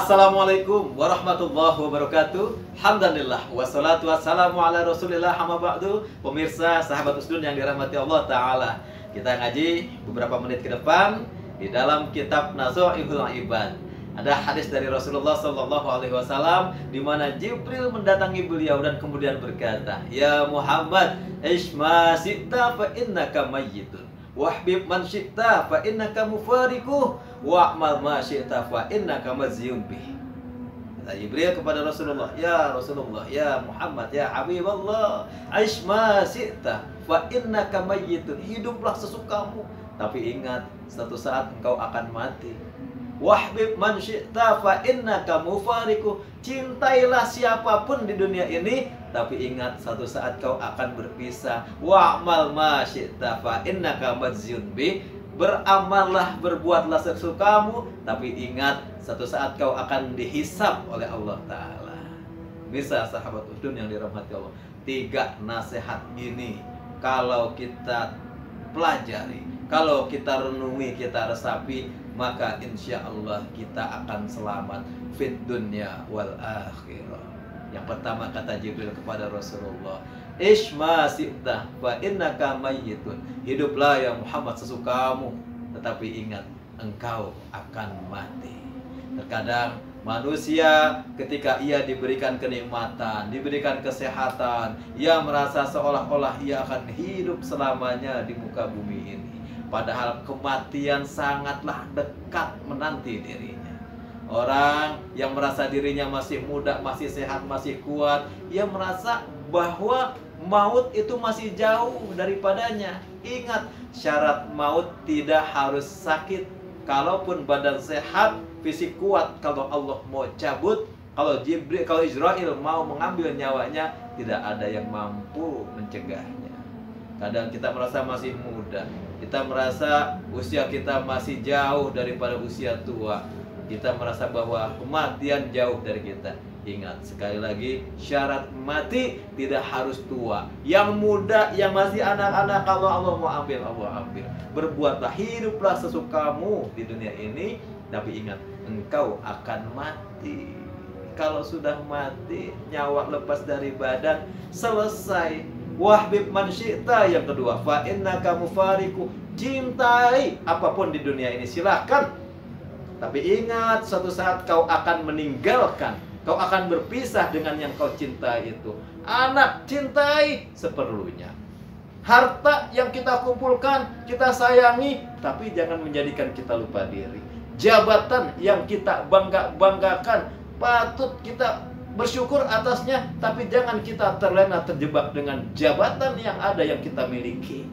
Assalamualaikum warahmatullahi wabarakatuh. Alhamdulillah wassalatu wassalamu ala Rasulillah amma ba'du. Pemirsa, sahabat usdun yang dirahmati Allah Ta'ala, kita ngaji beberapa menit ke depan di dalam kitab Nazoihul Ibad. Ada hadis dari Rasulullah SAW di mana Jibril mendatangi beliau dan kemudian berkata, "Ya Muhammad, ishma syi'ta fa innaka mayyitun. Wahbib man syi'ta fa innaka mufariquh, wa'mal ma syi'ta fa innaka mazyun bih." Kata Jibril kepada Rasulullah, "Ya Rasulullah, ya Muhammad, ya Habiballah, aish ma syi'ta fa innaka mayyitun." Hiduplah sesukamu, tapi ingat suatu saat engkau akan mati. Wahbib man syi'ta fa innaka mufariquh. Cintailah siapapun di dunia ini, tapi ingat satu saat kau akan berpisah. Wa'mal ma syi'ta fa innaka mazyun bih. Beramallah, berbuatlah sesukamu, tapi ingat satu saat kau akan dihisab oleh Allah Ta'ala. Bisa sahabat usdun yang dirahmati Allah, 3 nasihat ini kalau kita pelajari, kalau kita renungi, kita resapi, maka insya Allah kita akan selamat fit dunya wal akhirah. Yang pertama kata Jibril kepada Rasulullah, "Ishma syi'ta fa innaka mayyitun." Hiduplah ya Muhammad sesukamu, tetapi ingat engkau akan mati. Terkadang manusia ketika ia diberikan kenikmatan, diberikan kesehatan, ia merasa seolah-olah ia akan hidup selamanya di muka bumi ini. Padahal kematian sangatlah dekat menanti dirinya. Orang yang merasa dirinya masih muda, masih sehat, masih kuat, ia merasa bahwa maut itu masih jauh daripadanya. Ingat, syarat maut tidak harus sakit. Kalaupun badan sehat, fisik kuat, kalau Allah mau cabut, kalau Israel mau mengambil nyawanya, tidak ada yang mampu mencegahnya. Kadang kita merasa masih muda, kita merasa usia kita masih jauh daripada usia tua, kita merasa bahwa kematian jauh dari kita. Ingat sekali lagi, syarat mati tidak harus tua. Yang muda, yang masih anak-anak, kalau Allah mau ambil, Allah ambil. Berbuatlah, hiduplah sesukamu di dunia ini, tapi ingat, engkau akan mati. Kalau sudah mati, nyawa lepas dari badan, selesai. Wahbib man syi'ta, yang kedua, fa innaka mufariquh. Cintai apapun di dunia ini, silahkan, tapi ingat suatu saat kau akan meninggalkan, kau akan berpisah dengan yang kau cintai itu. Anak, cintai seperlunya. Harta yang kita kumpulkan, kita sayangi, tapi jangan menjadikan kita lupa diri. Jabatan yang kita banggakan, patut kita bersyukur atasnya, tapi jangan kita terlena terjebak dengan jabatan yang ada yang kita miliki.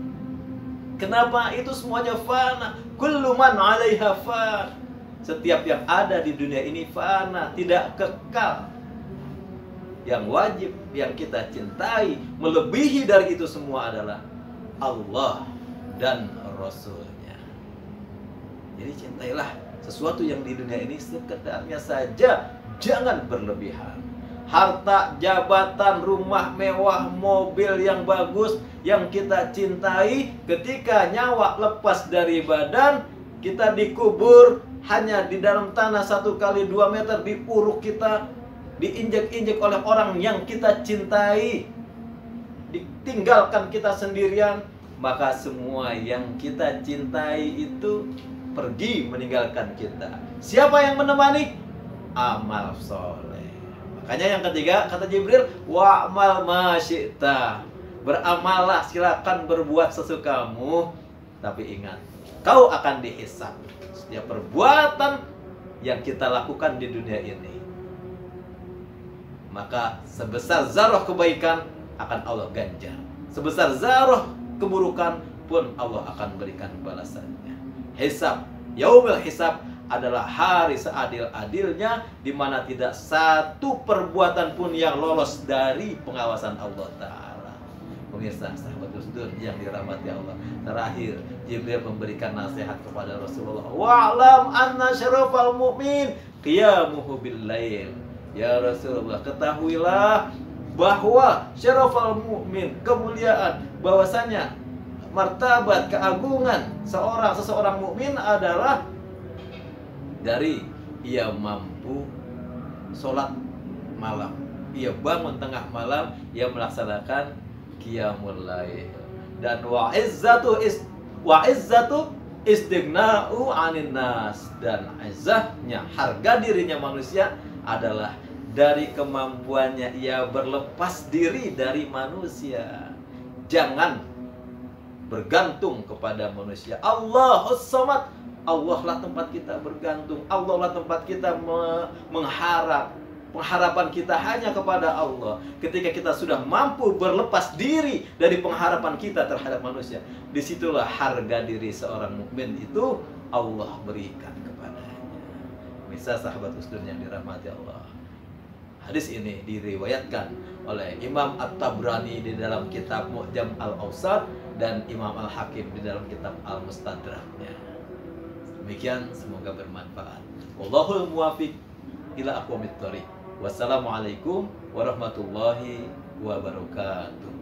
Kenapa? Itu semuanya fana. Kullu man 'alaiha fan. Setiap yang ada di dunia ini fana, tidak kekal. Yang wajib yang kita cintai melebihi dari itu semua adalah Allah dan Rasulnya. Jadi cintailah sesuatu yang di dunia ini sekedarnya saja, jangan berlebihan. Harta, jabatan, rumah mewah, mobil yang bagus yang kita cintai, ketika nyawa lepas dari badan, kita dikubur hanya di dalam tanah 1 kali 2 meter, di uruk kita diinjek-injek oleh orang yang kita cintai, ditinggalkan kita sendirian, maka semua yang kita cintai itu pergi meninggalkan kita. Siapa yang menemani? Amal soleh. Makanya yang ketiga kata Jibril, wa'mal ma syi'ta. Beramallah, silakan berbuat sesukamu, tapi ingat, kau akan dihisab setiap perbuatan yang kita lakukan di dunia ini. Maka sebesar zarah kebaikan akan Allah ganjar, sebesar zarah keburukan pun Allah akan berikan balasannya. Hisab, yaumul hisab adalah hari seadil-adilnya, di mana tidak satu perbuatan pun yang lolos dari pengawasan Allah Ta'ala. Pemirsa, sahabat usdun yang dirahmati Allah, terakhir Jibril memberikan nasihat kepada Rasulullah, wa'lam anna syarafal mu'min qiyamuhu bil lail. Ya Rasulullah, ketahuilah bahwa syarafal mu'min, kemuliaan, bahwasanya martabat, keagungan seseorang mukmin adalah dari ia mampu sholat malam. Ia bangun tengah malam, ia melaksanakan qiyamul lail. Dan wa izzatu istighna'u 'anil nas, dan izzahnya, harga dirinya manusia adalah dari kemampuannya ia berlepas diri dari manusia. Jangan bergantung kepada manusia. Allahus Samad, Allah lah tempat kita bergantung. Allah lah tempat kita mengharap. Pengharapan kita hanya kepada Allah. Ketika kita sudah mampu berlepas diri dari pengharapan kita terhadap manusia, disitulah harga diri seorang mukmin itu Allah berikan kepadanya. Bisa sahabat usdun yang dirahmati Allah. Hadis ini diriwayatkan oleh Imam At-Tabrani di dalam kitab Mu'jam Al-Awsat dan Imam Al-Hakim di dalam kitab Al-Mustadraknya. Demikian, semoga bermanfaat. Wallahul muwafiq ila aqwamit thoriq. Wassalamualaikum warahmatullahi wabarakatuh.